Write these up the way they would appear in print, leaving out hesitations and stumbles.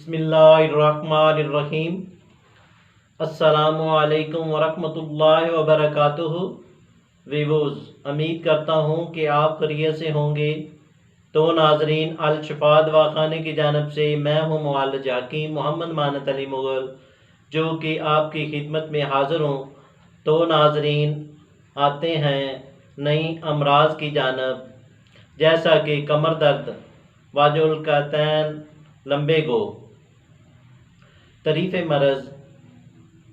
बिस्मिल्लाहिर्रहमानिर्रहीम। अस्सलामु अलैकुम वरहमतुल्लाहि वबरकातुहू। व्यूअर्स, उम्मीद करता हूँ कि आप खैरियत से होंगे। तो नाजरीन, अल शिफा दवाखाने की जानिब से मैं हूँ मुअल्लिज हकीम मोहम्मद मानत अली मुग़ल, जो कि आपकी खिदमत में हाज़िर हूँ। तो नाजरीन, आते हैं नई अमराज की जानिब, जैसा कि कमर दर्द, वाजुल कैतैन, लंबे गो। तरीफ़ मरज़,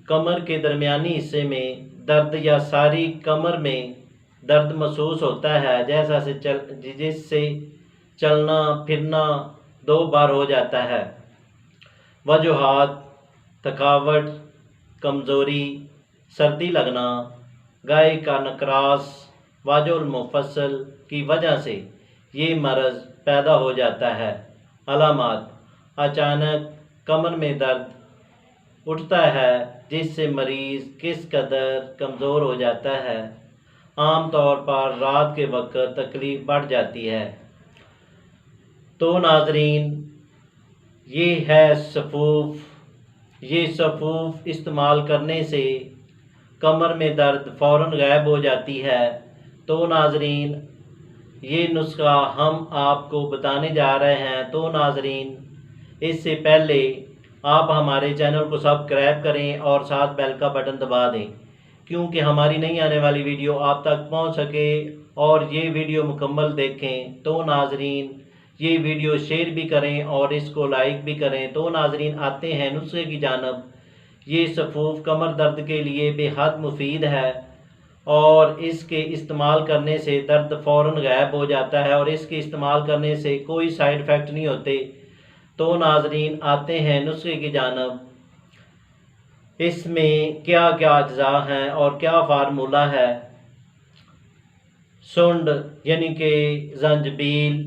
कमर के दरमियानी हिस्से में दर्द या सारी कमर में दर्द महसूस होता है, जिससे चलना फिरना दो बार हो जाता है। वजूहात: थकावट, कमज़ोरी, सर्दी लगना, गाय का नकरास, वाजुल मुफस्सल की वजह से ये मरज़ पैदा हो जाता है। अलामात: अचानक कमर में दर्द उठता है, जिससे मरीज़ किस कदर कमज़ोर हो जाता है। आम तौर पर रात के वक्त तकलीफ़ बढ़ जाती है। तो नाजरीन, ये है सफ़ूफ़। ये सफ़ूफ़ इस्तेमाल करने से कमर में दर्द फ़ौरन गायब हो जाती है। तो नाजरीन, ये नुस्खा हम आपको बताने जा रहे हैं। तो नाजरीन, इससे पहले आप हमारे चैनल को सब्सक्राइब करें और साथ बेल का बटन दबा दें, क्योंकि हमारी नई आने वाली वीडियो आप तक पहुंच सके और ये वीडियो मुकम्मल देखें। तो नाजरीन, ये वीडियो शेयर भी करें और इसको लाइक भी करें। तो नाजरीन, आते हैं नुस्खे की जानिब। ये सफ़ूफ़ कमर दर्द के लिए बेहद मुफीद है और इसके इस्तेमाल करने से दर्द फ़ौरन गायब हो जाता है और इसके इस्तेमाल करने से कोई साइड इफ़ेक्ट नहीं होते। तो नाजरीन, आते हैं नुस्खे की जानिब। इसमें क्या क्या अज्जा हैं और क्या फार्मूला है। सुंड यानी कि जंजबील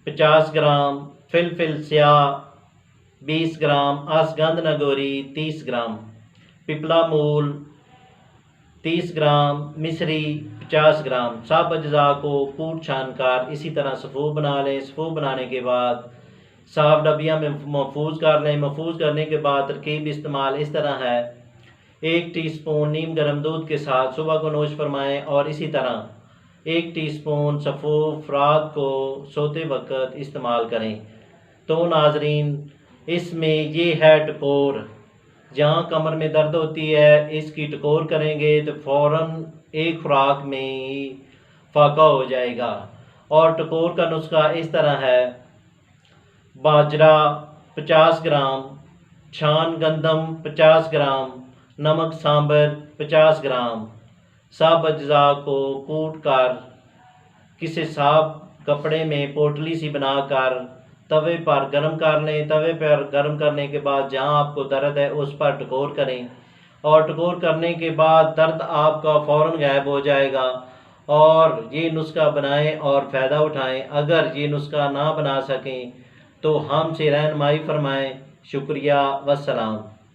50 ग्राम, फिलफिल स्याह 20 ग्राम, अश्वगंधा नगोरी 30 ग्राम, पिपला मूल 30 ग्राम, मिश्री 50 ग्राम। सब अज्जा को कूट छान कर इसी तरह सफ़ूफ़ बना लें। सफ़ूफ़ बनाने के बाद साफ डबिया में महफूज कर लें। महफूज करने के बाद तरकीब इस्तेमाल इस तरह है: 1 टीस्पून नीम गर्म दूध के साथ सुबह को नोश फरमाएं और इसी तरह 1 टीस्पून सफ़ूफ़ रात को सोते वक्त इस्तेमाल करें। तो नाजरीन, इसमें ये है टकोर। जहाँ कमर में दर्द होती है, इसकी टकोर करेंगे तो फ़ौरन एक खुराक में ही फाका हो जाएगा। और टकोर का नुस्खा इस तरह है: बाजरा 50 ग्राम, छान गंदम 50 ग्राम, नमक सांभर 50 ग्राम। सब अज्जा को कूट कर किसी साफ कपड़े में पोटली सी बनाकर तवे पर गर्म कर लें। तवे पर गर्म करने के बाद जहां आपको दर्द है उस पर टकोर करें और टकोर करने के बाद दर्द आपका फ़ौरन गायब हो जाएगा। और ये नुस्खा बनाएं और फ़ायदा उठाएं। अगर ये नुस्खा ना बना सकें तो हमसे रहनुमाई फरमाएं। शुक्रिया, वस्सलाम।